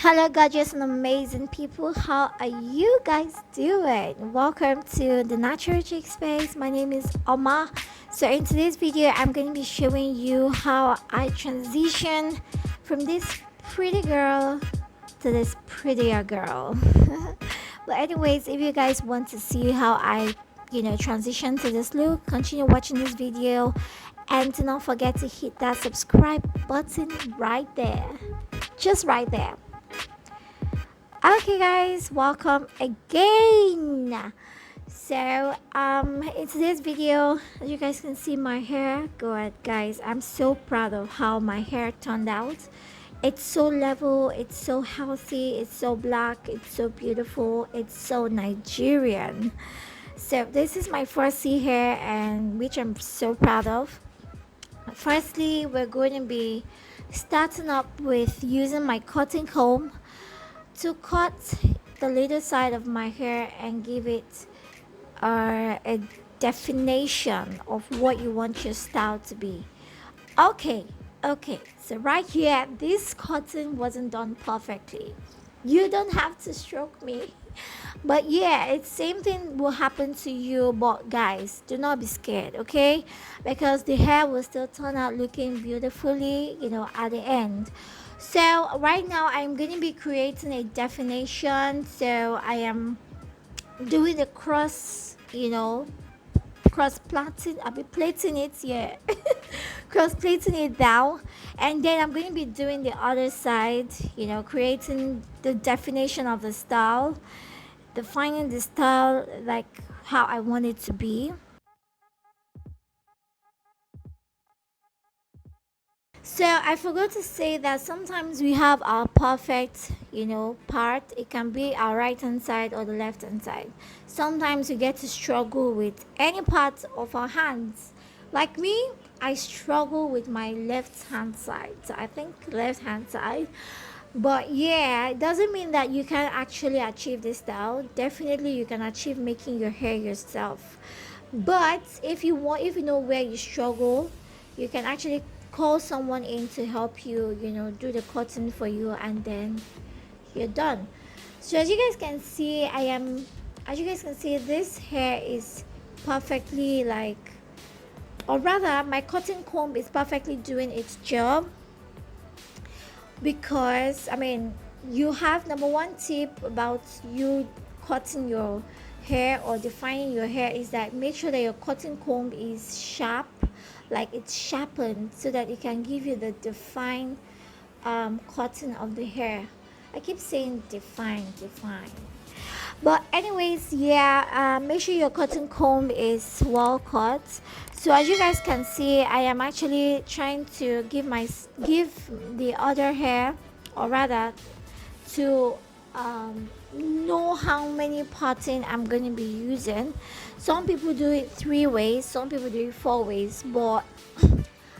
Hello, gorgeous and amazing people. How are you guys doing? Welcome to the Natural Chic Space. My name is Oma. So, in today's video, I'm going to be showing you how I transition from this pretty girl to this prettier girl. But, anyways, if you guys want to see how I transition to this look, continue watching this video and do not forget to hit that subscribe button right there, just right there. Okay guys, welcome again. So in today's video, as you guys can see my hair, good guys, I'm so proud of how my hair turned out. It's so level, it's so healthy, it's so black, it's so beautiful, it's so Nigerian. So this is my 4C hair, and which I'm so proud of. Firstly, we're going to be starting up with using my cotton comb to cut the little side of my hair and give it a definition of what you want your style to be. Okay, so right here, this cutting wasn't done perfectly. You don't have to stroke me, but yeah, it's same thing will happen to you. But guys, do not be scared, okay? Because the hair will still turn out looking beautifully, at the end. So right now I'm going to be creating a definition. So I am doing the cross plaiting. I'll be plating it, yeah. Cross plating it down, and then I'm going to be doing the other side, creating the definition of the style, defining the style like how I want it to be. So I forgot to say that sometimes we have our perfect, part. It can be our right hand side or the left hand side. Sometimes we get to struggle with any part of our hands. Like me, I struggle with my left hand side. So I think left hand side. But yeah, it doesn't mean that you can actually achieve this style. Definitely you can achieve making your hair yourself. But if you know where you struggle, you can actually call someone in to help you, do the cutting for you, and then you're done. So as you guys can see, this hair is perfectly or rather my cotton comb is perfectly doing its job. Because you have number one tip about you cutting your hair or defining your hair is that make sure that your cotton comb is sharp, like it's sharpened, so that it can give you the defined cutting of the hair. I keep saying define, but anyways, yeah, make sure your cotton comb is well cut. So as you guys can see, I am actually trying to give the other hair, or rather to know how many parting I'm going to be using. Some people do it 3 ways, some people do it 4 ways, but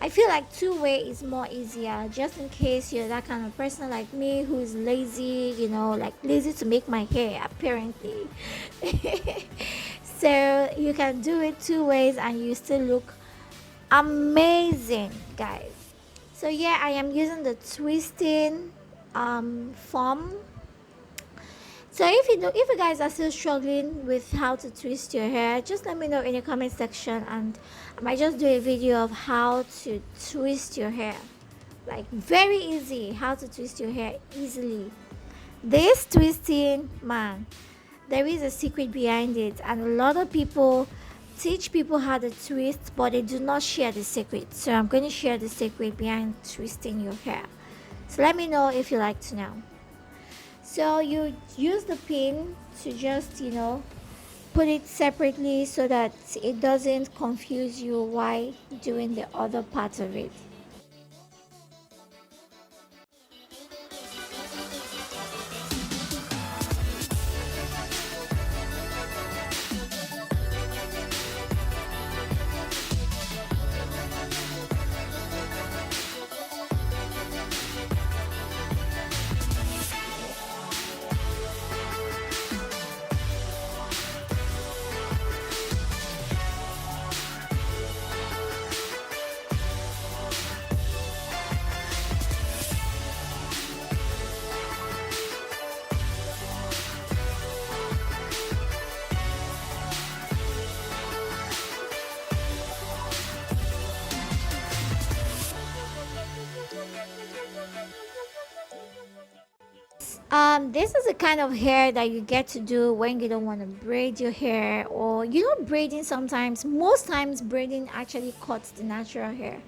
I feel like 2-way is more easier, just in case you're that kind of person like me who is lazy, lazy to make my hair apparently. So you can do it 2 ways and you still look amazing, guys. So yeah, I am using the twisting form. So if you guys are still struggling with how to twist your hair, just let me know in the comment section, and I might just do a video of how to twist your hair. Like very easy, how to twist your hair easily. This twisting, man, there is a secret behind it, and a lot of people teach people how to twist, but they do not share the secret. So I'm going to share the secret behind twisting your hair. So let me know if you like to know. So you use the pin to just put it separately so that it doesn't confuse you while doing the other part of it. This is the kind of hair that you get to do when you don't want to braid your hair, or you know, braiding sometimes, most times braiding actually cuts the natural hair.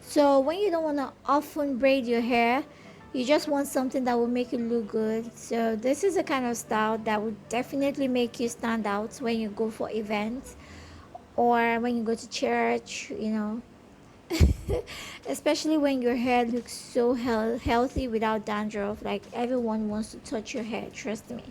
So when you don't want to often braid your hair, you just want something that will make you look good. So this is the kind of style that would definitely make you stand out when you go for events or when you go to church, you know. Especially when your hair looks so healthy without dandruff, like everyone wants to touch your hair, trust me.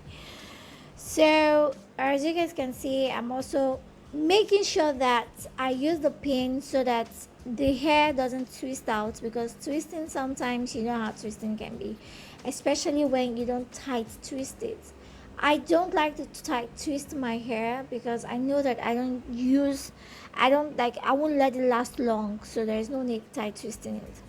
So as you guys can see, I'm also making sure that I use the pin so that the hair doesn't twist out, because twisting, sometimes you know how twisting can be, especially when you don't tight twist it. I don't like to tight twist my hair because I know that I don't like, I won't let it last long, so there's no need tight twisting it.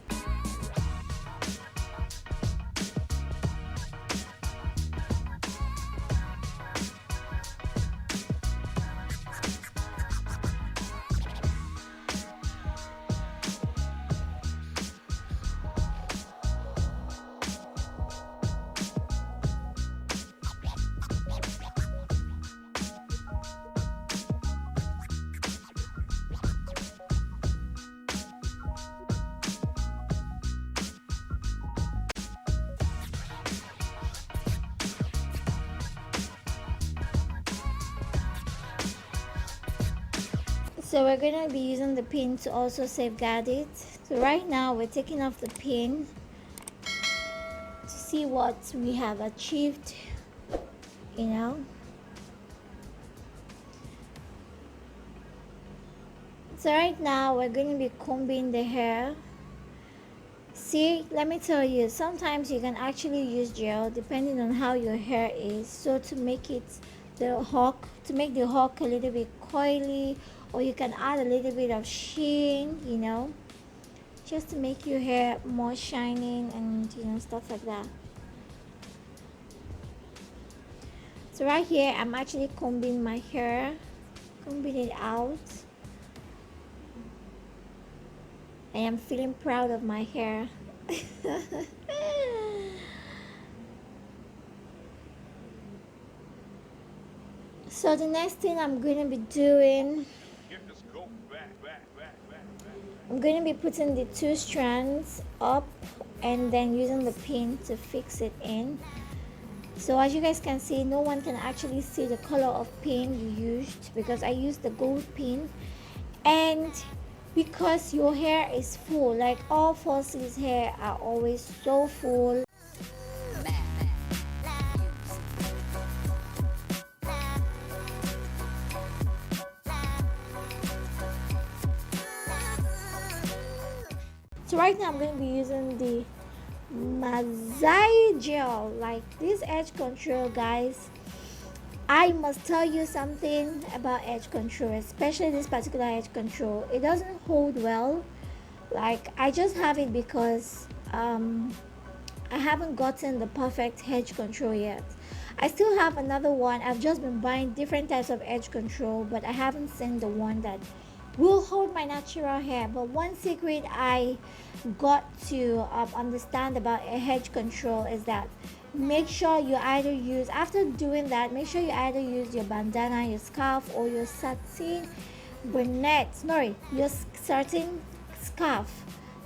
So we're gonna be using the pin to also safeguard it. So right now we're taking off the pin to see what we have achieved, you know. So right now we're going to be combing the hair. See, let me tell you, sometimes you can actually use gel depending on how your hair is, so to make it to make the hawk a little bit coily, or you can add a little bit of sheen, you know, just to make your hair more shining and you know, stuff like that. So right here I'm actually combing my hair, combing it out. I am feeling proud of my hair. So the next thing I'm going to be doing, I'm going to be putting the two strands up and then using the pin to fix it in. So as you guys can see, no one can actually see the color of pin you used, because I used the gold pin. And because your hair is full, like all falsies hair are always so full. So right now I'm going to be using the Mazai gel, like this edge control, guys. I must tell you something about edge control, especially this particular edge control. It doesn't hold well. Like, I just have it because I haven't gotten the perfect edge control yet. I still have another one. I've just been buying different types of edge control, but I haven't seen the one that will hold my natural hair. But one secret I got to understand about a edge control is that make sure you either use, after doing that, make sure you either use your bandana, your scarf, or your satin bonnet, sorry, your satin scarf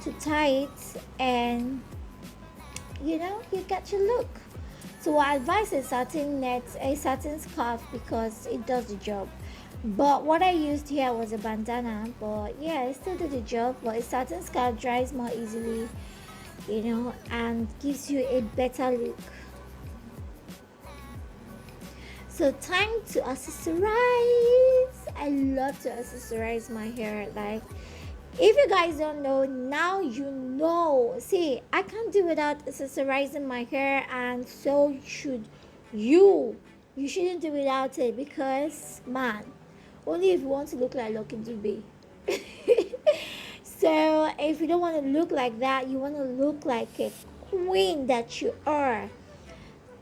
to tie it, and you know, you get your look. So I advise a satin net, a satin scarf, because it does the job. But what I used here was a bandana, but yeah, it still did the job. But a satin scarf dries more easily, you know, and gives you a better look. So time to accessorize. I love to accessorize my hair. Like, if you guys don't know, now you know. See, I can't do without accessorizing my hair, and so should you. You shouldn't do without it, because man, only if you want to look like Lucky Dube. So if you don't want to look like that, you want to look like a queen that you are,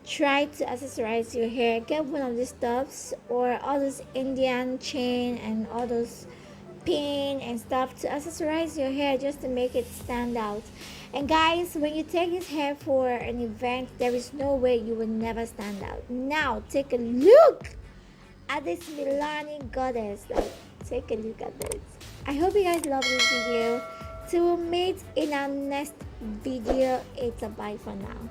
try to accessorize your hair. Get one of these stuffs or all those Indian chain and all those pin and stuff to accessorize your hair just to make it stand out. And guys, when you take this hair for an event, there is no way you will never stand out. Now take a look at this Milani goddess. Like, take a look at this. I hope you guys love this video. So we'll meet in our next video. It's a bye for now.